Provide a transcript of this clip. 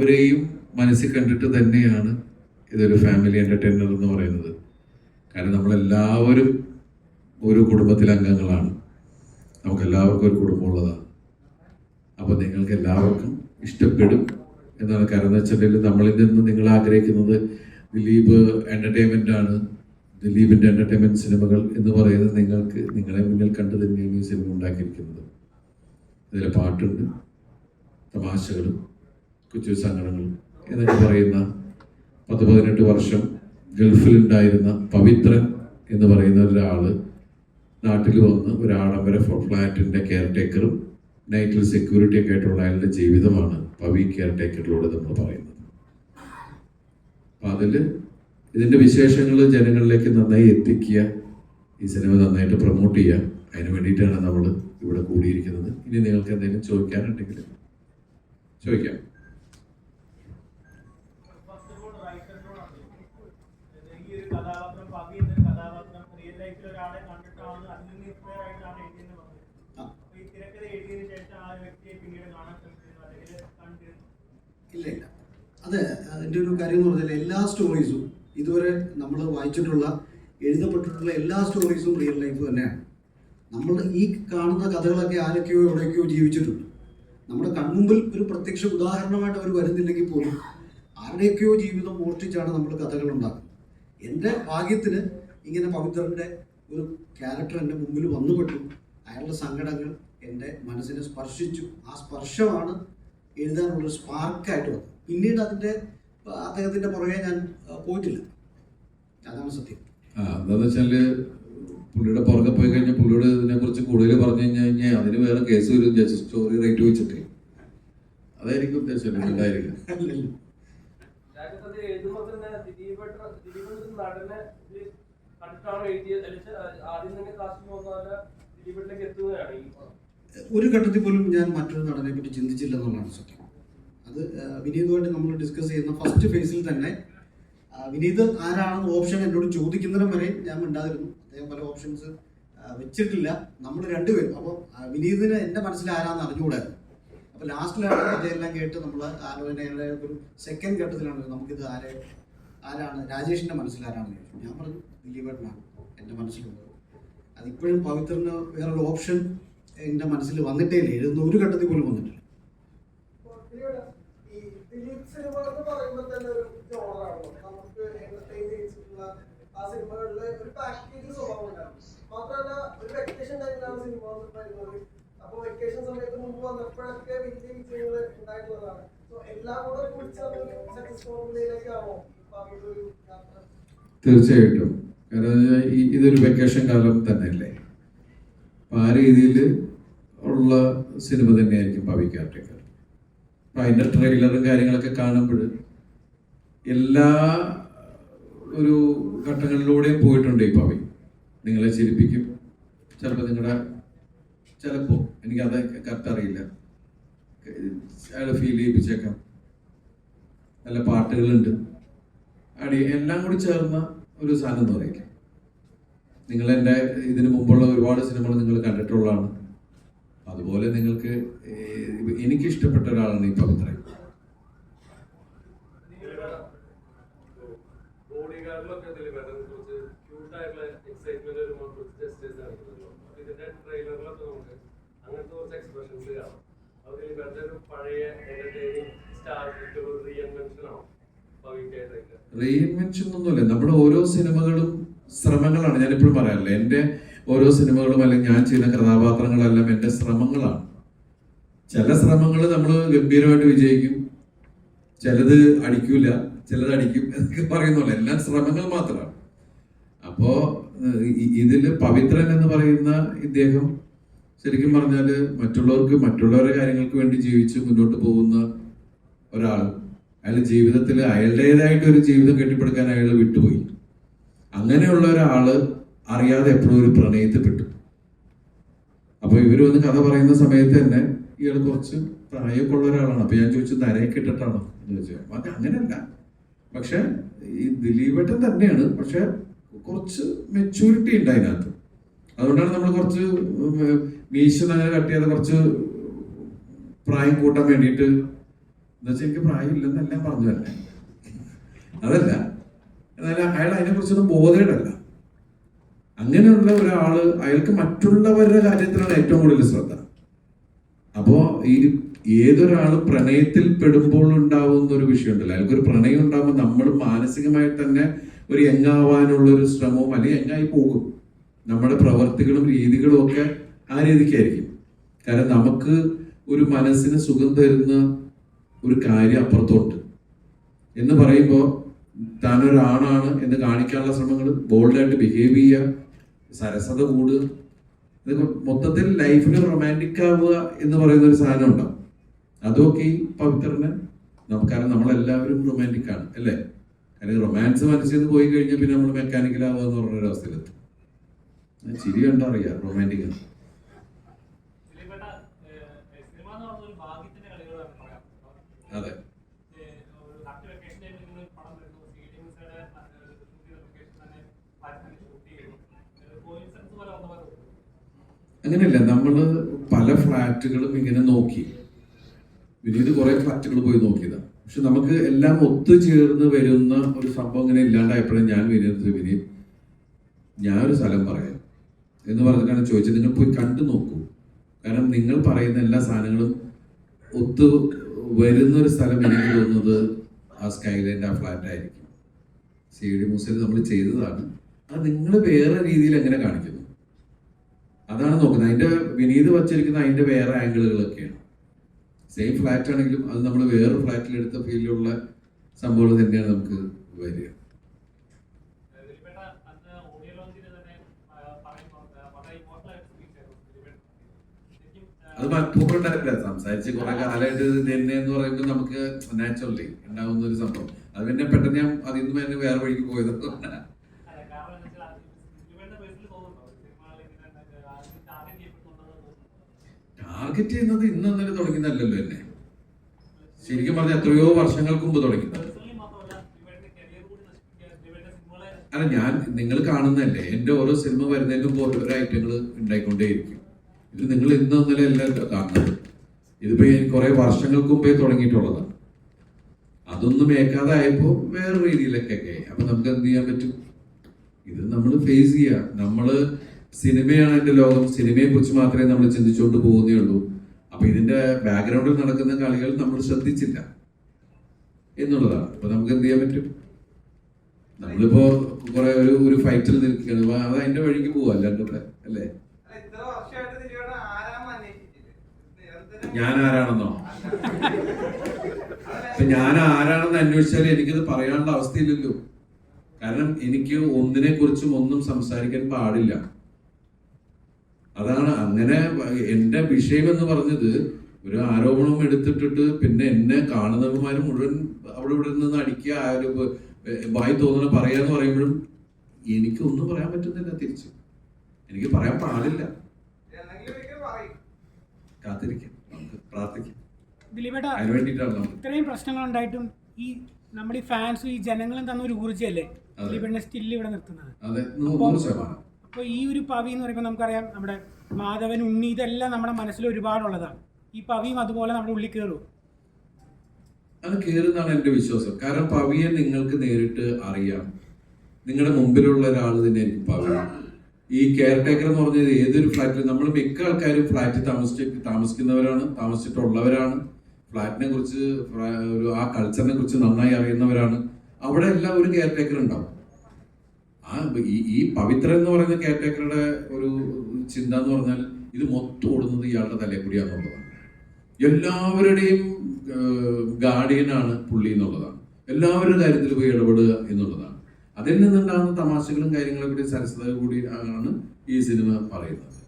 അവരെയും മനസ്സിൽ കണ്ടിട്ട് തന്നെയാണ് ഇതൊരു ഫാമിലി എൻ്റർടൈനർ എന്ന് പറയുന്നത്. കാരണം നമ്മളെല്ലാവരും ഒരു കുടുംബത്തിലെ അംഗങ്ങളാണ്, നമുക്കെല്ലാവർക്കും ഒരു കുടുംബമുള്ളതാണ്. അപ്പോൾ നിങ്ങൾക്ക് എല്ലാവർക്കും ഇഷ്ടപ്പെടും എന്നാണ്. കാരണം എന്ന് വെച്ചിട്ടുണ്ടെങ്കിൽ നമ്മളിൽ നിന്ന് നിങ്ങൾ ആഗ്രഹിക്കുന്നത് ദിലീപ് എൻ്റർടൈൻമെൻ്റ് ആണ്, ദിലീപിൻ്റെ എൻ്റർടൈൻമെൻറ്റ് സിനിമകൾ എന്ന് പറയുന്നത് നിങ്ങൾക്ക് നിങ്ങളെ മുന്നിൽ കണ്ടു തന്നെയാണ് ഈ സിനിമ ഉണ്ടാക്കിയിരിക്കുന്നത്. ഇതിൽ പാട്ടുണ്ട്, തമാശകളും കൊച്ചു സങ്കടങ്ങളും എന്നൊക്കെ പറയുന്ന 18 വർഷം ഗൾഫിലുണ്ടായിരുന്ന പവിത്രൻ എന്ന് പറയുന്ന ഒരാൾ നാട്ടിൽ വന്ന് ഒരു ആഡംബര ഫ്ലാറ്റിൻ്റെ കെയർ ടേക്കറും നൈറ്റിൽ സെക്യൂരിറ്റി ഒക്കെ ആയിട്ടുള്ള അയാളുടെ ജീവിതമാണ് പവി കെയർ ടേക്കറിലൂടെ നമ്മൾ പറയുന്നത്. അപ്പം അതിൽ ഇതിൻ്റെ വിശേഷങ്ങൾ ജനങ്ങളിലേക്ക് നന്നായി എത്തിക്കുക, ഈ സിനിമ നന്നായിട്ട് പ്രൊമോട്ട് ചെയ്യുക, അതിന് വേണ്ടിയിട്ടാണ് നമ്മൾ ഇവിടെ കൂടിയിരിക്കുന്നത്. ഇനി നിങ്ങൾക്ക് എന്തെങ്കിലും ചോദിക്കാനുണ്ടെങ്കിൽ ചോദിക്കാം. ഇല്ല ഇല്ല, അത് അതിൻ്റെ ഒരു കാര്യം എന്ന് പറഞ്ഞാൽ എല്ലാ സ്റ്റോറീസും ഇതുവരെ നമ്മൾ വായിച്ചിട്ടുള്ള എഴുതപ്പെട്ടിട്ടുള്ള എല്ലാ സ്റ്റോറീസും റിയൽ ലൈഫ് തന്നെയാണ്. നമ്മൾ ഈ കാണുന്ന കഥകളൊക്കെ ആരൊക്കെയോ എവിടേക്കോ ജീവിച്ചിട്ടുണ്ട്. നമ്മുടെ കൺമുമ്പിൽ ഒരു പ്രത്യക്ഷ ഉദാഹരണമായിട്ട് അവർ വരുന്നില്ലെങ്കിൽ പോലും ആരുടെയൊക്കെയോ ജീവിതം മോഷ്ടിച്ചാണ് നമ്മൾ കഥകൾ ഉണ്ടാക്കുന്നത്. എൻ്റെ ഭാഗ്യത്തിന് ഇങ്ങനെ പവിത്രൻ്റെ ഒരു ക്യാരക്ടർ എൻ്റെ മുമ്പിൽ വന്നുപെട്ടു. അയാളുടെ സങ്കടങ്ങൾ എൻ്റെ മനസ്സിനെ സ്പർശിച്ചു. ആ സ്പർശമാണ് എഴുതാനുള്ളൊരു സ്പാർക്കായിട്ട് വന്നത്. പിന്നീട് അദ്ദേഹത്തിൻ്റെ പുറകെ ഞാൻ പോയിട്ടില്ല. അതാണ് സത്യം. എന്താണെന്ന് വെച്ചാൽ പുള്ളിയുടെ പുറകെ പോയി കഴിഞ്ഞാൽ പുള്ളിയോട് ഇതിനെക്കുറിച്ച് കൂടുതൽ പറഞ്ഞു കഴിഞ്ഞാൽ അതിന് വേറെ കേസ് വരും, ജസ്റ്റ് സ്റ്റോറി റൈറ്റ് വെച്ചിട്ട്. അതായിരിക്കും ഉദ്ദേശം, ഉണ്ടായിരിക്കും. ഒരു ഘട്ടത്തിൽ പോലും ഞാൻ മറ്റൊരു നടനെ പറ്റി ചിന്തിച്ചില്ല എന്നുള്ളതാണ് സത്യം. അത് വിനീതുമായിട്ട് നമ്മൾ ഡിസ്കസ് ചെയ്യുന്ന ഫസ്റ്റ് ഫേസിൽ തന്നെ വിനീത് ആരാണെന്ന് ഓപ്ഷൻ എന്നോട് ചോദിക്കുന്നതിനും വരെ ഞാൻ മിണ്ടാതിരുന്നു. അദ്ദേഹം പല ഓപ്ഷൻസ് വെച്ചിട്ടില്ല, നമ്മൾ രണ്ടുപേരും. അപ്പോൾ വിനീതിന് എൻ്റെ മനസ്സിൽ ആരാന്ന് അറിഞ്ഞുകൂടായിരുന്നു. അപ്പോൾ ലാസ്റ്റിലാണ് അതെല്ലാം കേട്ട് നമ്മൾ ആലോചനയുടെ ഒരു സെക്കൻഡ് ഘട്ടത്തിലാണ് നമുക്കിത് ആരാണ് രാജേഷിൻ്റെ മനസ്സിൽ ആരാണെന്ന് ചോദിച്ചു. ഞാൻ പറഞ്ഞു ദിലീപേട്ടനാണ് എൻ്റെ മനസ്സിലുള്ളത്. അതിപ്പോഴും പവിത്രന് വേറൊരു ഓപ്ഷൻ എൻ്റെ മനസ്സിൽ വന്നിട്ടേ ഇല്ല, എഴുതുന്ന ഒരു ഘട്ടത്തിൽ പോലും വന്നിട്ടില്ല. തീർച്ചയായിട്ടും. കാരണം ഇതൊരു വെക്കേഷൻ കാലം തന്നെയല്ലേ. അപ്പം ആ രീതിയിൽ ഉള്ള സിനിമ തന്നെയായിരിക്കും പവി കെയർ ടേക്കർ. അപ്പം അതിൻ്റെ ട്രെയിലറും കാര്യങ്ങളൊക്കെ കാണുമ്പോൾ എല്ലാ ഒരു ഘട്ടങ്ങളിലൂടെയും പോയിട്ടുണ്ട് ഈ പവി. നിങ്ങളെ ചിരിപ്പിക്കും, ചിലപ്പോൾ എനിക്കത് കറക്റ്റ് അറിയില്ല, അയാളെ ഫീൽ ചെയ്യിപ്പിച്ചേക്കാം. നല്ല പാട്ടുകളുണ്ട്, എല്ലാം കൂടി ചേർന്ന ഒരു സാധനം എന്ന് പറയില്ല. നിങ്ങളെൻ്റെ ഇതിനു മുമ്പുള്ള ഒരുപാട് സിനിമകൾ നിങ്ങൾ കണ്ടിട്ടുള്ളതാണ്. അതുപോലെ നിങ്ങൾക്ക് എനിക്കിഷ്ടപ്പെട്ട ഒരാളാണ് ഈ പവിത്രൻ. റീഇൻവെൻഷൻ ഒന്നുമില്ല, നമ്മുടെ ഓരോ സിനിമകളും ശ്രമങ്ങളാണ്. ഞാനിപ്പോഴും പറയാറില്ല, എൻ്റെ ഓരോ സിനിമകളും അല്ലെങ്കിൽ ഞാൻ ചെയ്യുന്ന കഥാപാത്രങ്ങളെല്ലാം എൻ്റെ ശ്രമങ്ങളാണ്. ചില ശ്രമങ്ങൾ നമ്മൾ ഗംഭീരമായിട്ട് വിജയിക്കും, ചിലത് അടിക്കൂല, ചിലത് അടിക്കും എന്നൊക്കെ പറയുന്നുള്ളൂ. എല്ലാം ശ്രമങ്ങൾ മാത്രമാണ്. അപ്പോൾ ഇതിൽ പവിത്രൻ എന്ന് പറയുന്ന ഇദ്ദേഹം ശരിക്കും പറഞ്ഞാൽ മറ്റുള്ളവരുടെ കാര്യങ്ങൾക്ക് വേണ്ടി ജീവിച്ച് മുന്നോട്ട് പോകുന്ന ഒരാൾ. അയാൾ ജീവിതത്തിൽ അയാളുടേതായിട്ടൊരു ജീവിതം കെട്ടിപ്പടുക്കാൻ അയാൾ വിട്ടുപോയി. അങ്ങനെയുള്ള ഒരാള് അറിയാതെ എപ്പോഴും ഒരു പ്രണയത്തിൽപ്പെട്ടു. അപ്പൊ ഇവര് വന്ന് കഥ പറയുന്ന സമയത്ത് തന്നെ ഇയാൾ കുറച്ച് പ്രായമൊക്കെ ഉള്ള ഒരാളാണ്. അപ്പൊ ഞാൻ ചോദിച്ചു നരയൊക്കെ ഇട്ടിട്ടാണോ എന്ന് ചോദിച്ചു. അത് അങ്ങനെയല്ല, പക്ഷെ ഈ ദിലീപേട്ടൻ തന്നെയാണ്, പക്ഷെ കുറച്ച് മെച്യൂരിറ്റി ഉണ്ട് അതിനകത്ത്. അതുകൊണ്ടാണ് നമ്മൾ കുറച്ച് മീശ അങ്ങനെ കട്ട് ചെയ്യാതെ കുറച്ച് പ്രായം കൂട്ടാൻ വേണ്ടിയിട്ട് എന്നുവെച്ചാൽ എനിക്ക് പ്രായമില്ലെന്നെല്ലാം പറഞ്ഞു തന്നെ. അതല്ല, എന്നാൽ അയാൾ അതിനെക്കുറിച്ചൊന്നും ബോധേടല്ല. അങ്ങനെയുള്ള ഒരാള് അയാൾക്ക് മറ്റുള്ളവരുടെ കാര്യത്തിലാണ് ഏറ്റവും കൂടുതൽ ശ്രദ്ധ. അപ്പോ ഈ ഏതൊരാൾ പ്രണയത്തിൽ പെടുമ്പോൾ ഉണ്ടാവുന്ന ഒരു വിഷയമുണ്ടല്ലോ, അയാൾക്കൊരു പ്രണയം ഉണ്ടാകുമ്പോൾ നമ്മൾ മാനസികമായി തന്നെ ഒരു യങ്ങാവാനുള്ള ഒരു ശ്രമവും അല്ലെങ്കിൽ യങ്ങായി പോകും. നമ്മുടെ പ്രവർത്തികളും രീതികളും ഒക്കെ ആ രീതിക്കായിരിക്കും. കാരണം നമുക്ക് ഒരു മനസ്സിന് സുഖം തരുന്ന ഒരു കാര്യം അപ്പുറത്തോട്ട് എന്ന് പറയുമ്പോൾ താനൊരാണാണ് എന്ന് കാണിക്കാനുള്ള ശ്രമങ്ങൾ, ബോൾഡായിട്ട് ബിഹേവ് ചെയ്യുക, സരസത കൂടുക, ഇത് മൊത്തത്തിൽ ലൈഫിൽ റൊമാൻറ്റിക് ആവുക എന്ന് പറയുന്ന ഒരു സാധനം ഉണ്ടാവും. അതൊക്കെ ഈ പവിത്രന് കാരണം നമ്മളെല്ലാവരും റൊമാൻറ്റിക് ആണ് അല്ലേ? അല്ലെങ്കിൽ റൊമാൻസ് മനസ്സിൽ നിന്ന് പോയി കഴിഞ്ഞാൽ പിന്നെ നമ്മൾ മെക്കാനിക്കൽ ആവുക എന്ന് പറഞ്ഞൊരു അവസ്ഥയിലെത്തും. ചിരി കണ്ടാ അറിയാം റൊമാൻറ്റിക് ആണ്. അതെ, അങ്ങനെയല്ല. നമ്മള് പല ഫ്ലാറ്റുകളും ഇങ്ങനെ നോക്കി, വിനീത് കുറെ ഫ്ലാറ്റുകൾ പോയി നോക്കിയതാണ്. പക്ഷെ നമുക്ക് എല്ലാം ഒത്തുചേർന്ന് വരുന്ന ഒരു സംഭവം ഇങ്ങനെ ഇല്ലാണ്ടായപ്പോഴും ഞാൻ വിനീത് ഞാനൊരു സ്ഥലം പറയാം എന്ന് പറഞ്ഞിട്ടാണ് ചോദിച്ചത്. നിങ്ങൾ പോയി കണ്ടു നോക്കൂ. കാരണം നിങ്ങൾ പറയുന്ന എല്ലാ സാധനങ്ങളും ഒത്തു വരുന്നൊരു സ്ഥലം എനിക്ക് തോന്നുന്നത് ആ സ്കൈലൈൻ്റെ ആ ഫ്ലാറ്റ് ആയിരിക്കും. CID മ്യൂസിയത്തിൽ നമ്മൾ ചെയ്തതാണ്. അത് നിങ്ങൾ വേറെ രീതിയിൽ എങ്ങനെ കാണിക്കുന്നു അതാണ് നോക്കുന്നത്. അതിൻ്റെ വിനീത് വച്ചിരിക്കുന്ന അതിൻ്റെ വേറെ ആംഗിളുകളൊക്കെയാണ്. സെയിം ഫ്ലാറ്റ് ആണെങ്കിലും അത് നമ്മൾ വേറെ ഫ്ലാറ്റിലെടുത്ത ഫീലിലുള്ള സംഭവങ്ങൾ തന്നെയാണ് നമുക്ക് വരിക. അത് മറ്റുണ്ടാവില്ല. സംസാരിച്ച് കുറെ കാലമായിട്ട് തന്നെ എന്ന് പറയുമ്പോൾ നമുക്ക് നാച്ചുറലി ഉണ്ടാവുന്ന ഒരു സംഭവം. അത് പിന്നെ പെട്ടെന്ന് ഞാൻ അതിൽ നിന്ന് തന്നെ വേറെ വഴിക്ക് പോയത്. ടാർഗറ്റ് ചെയ്യുന്നത് ഇന്നലെ തുടങ്ങുന്നല്ലോ എന്നെ. ശരിക്കും പറഞ്ഞാൽ എത്രയോ വർഷങ്ങൾക്ക് മുമ്പ് തുടങ്ങുന്നത്. അല്ല, ഞാൻ നിങ്ങൾ കാണുന്നതല്ലേ, എൻ്റെ ഓരോ സിനിമ വരുന്നതിന് മുമ്പ് ഓരോ ഐറ്റങ്ങൾ ഉണ്ടായിക്കൊണ്ടേയിരിക്കും. ഇത് നിങ്ങൾ ഇന്നലെ അല്ല കാണുന്നത്. ഇതിപ്പോ കുറെ വർഷങ്ങൾക്ക് മുമ്പേ തുടങ്ങിയിട്ടുള്ളതാണ്. അതൊന്നും ഏക്കാതായപ്പോ വേറെ രീതിയിലൊക്കെ ആയി. അപ്പൊ നമുക്ക് എന്ത് ചെയ്യാൻ പറ്റും? ഇത് നമ്മൾ ഫേസ് ചെയ്യുക. നമ്മള് സിനിമയാണ് എൻ്റെ ലോകം, സിനിമയെ കുറിച്ച് മാത്രമേ നമ്മൾ ചിന്തിച്ചുകൊണ്ട് പോകുന്നേ ഉള്ളൂ. അപ്പൊ ഇതിന്റെ ബാക്ക്ഗ്രൗണ്ടിൽ നടക്കുന്ന കളികൾ നമ്മൾ ശ്രദ്ധിച്ചില്ല എന്നുള്ളതാണ്. അപ്പൊ നമുക്ക് എന്ത് ചെയ്യാൻ പറ്റും? നമ്മളിപ്പോ കുറെ ഒരു ഫൈറ്റിൽ നിൽക്കുകയാണ്, അത് അതിന്റെ വഴിക്ക് പോവാ അല്ലാണ്ട് അല്ലേ? ഞാൻ ആരാണെന്നോ? ഞാൻ ആരാണെന്ന് അന്വേഷിച്ചാൽ എനിക്കത് പറയാനുള്ള അവസ്ഥയില്ലല്ലോ. കാരണം എനിക്ക് ഒന്നിനെ കുറിച്ചും ഒന്നും സംസാരിക്കാൻ പാടില്ല. അതാണ് അങ്ങനെ. എന്റെ വിഷയം എന്ന് പറഞ്ഞത് ഒരു ആരോപണം എടുത്തിട്ടിട്ട് പിന്നെ എന്നെ കാണുന്നവന്മാർ മുഴുവൻ അവിടെ ഇവിടെ നിന്ന് അടിക്കുക, വായി തോന്നുന്ന പറയാന്ന് പറയുമ്പോഴും എനിക്ക് ഒന്നും പറയാൻ പറ്റുന്നില്ല. തിരിച്ച് എനിക്ക് പറയാൻ പാടില്ല. കാത്തിരിക്കാം, നമുക്ക് പ്രാർത്ഥിക്കാം. അതിന് വേണ്ടിയിട്ടാണ് ഇത്രയും പ്രശ്നങ്ങൾ ഉണ്ടായിട്ടും ഈ നമ്മുടെ ഈ ഫാൻസും ഈ ജനങ്ങളും തന്ന ഒരു ഊർജ്ജമല്ലേ ദിലീപേട്ടനെ സ്റ്റിൽ ഇവിടെ നിർത്തുന്നത്. അപ്പോൾ ഈ ഒരു പവി എന്ന് പറയുമ്പോൾ നമുക്കറിയാം, നമ്മുടെ മാധവൻ, ഉണ്ണി, ഇതെല്ലാം നമ്മുടെ മനസ്സിൽ ഒരുപാടുള്ളതാണ്. ഈ പവിയും അതുപോലെ നമ്മുടെ ഉള്ളിൽ കയറും. അത് കയറുന്നതാണ് എൻ്റെ വിശ്വാസം. കാരണം പവിയെ നിങ്ങൾക്ക് നേരിട്ട് അറിയാം. നിങ്ങളുടെ മുമ്പിലുള്ള ഒരാൾ തന്നെ ആയിരിക്കും പവി. ഈ കെയർ ടേക്കർ എന്ന് പറഞ്ഞത് ഏതൊരു ഫ്ലാറ്റിൽ, നമ്മൾ മിക്ക ആൾക്കാരും ഫ്ലാറ്റിൽ താമസിക്കുന്നവരാണ്, താമസിച്ചിട്ടുള്ളവരാണ്, ഫ്ലാറ്റിനെ കുറിച്ച് ആ കൾച്ചറിനെ കുറിച്ച് നന്നായി അറിയുന്നവരാണ്. അവിടെ എല്ലാം ഒരു കെയർ ടേക്കർ ഉണ്ടാവും. ഈ പവിത്ര എന്ന് പറയുന്ന കെയർ ടേക്കറുടെ ഒരു ചിന്ത എന്ന് പറഞ്ഞാൽ ഇത് മൊത്തം ഓടുന്നത് ഇയാളുടെ തലയെക്കുടിയാന്നുള്ളതാണ്. എല്ലാവരുടെയും ഗാർഡിയനാണ് പുള്ളി എന്നുള്ളതാണ്. എല്ലാവരുടെ കാര്യത്തിൽ പോയി ഇടപെടുക എന്നുള്ളതാണ്. അതിൽ നിന്നുണ്ടാകുന്ന തമാശകളും കാര്യങ്ങളെ കൂടി സരസത കൂടി ആണ് ഈ സിനിമ പറയുന്നത്.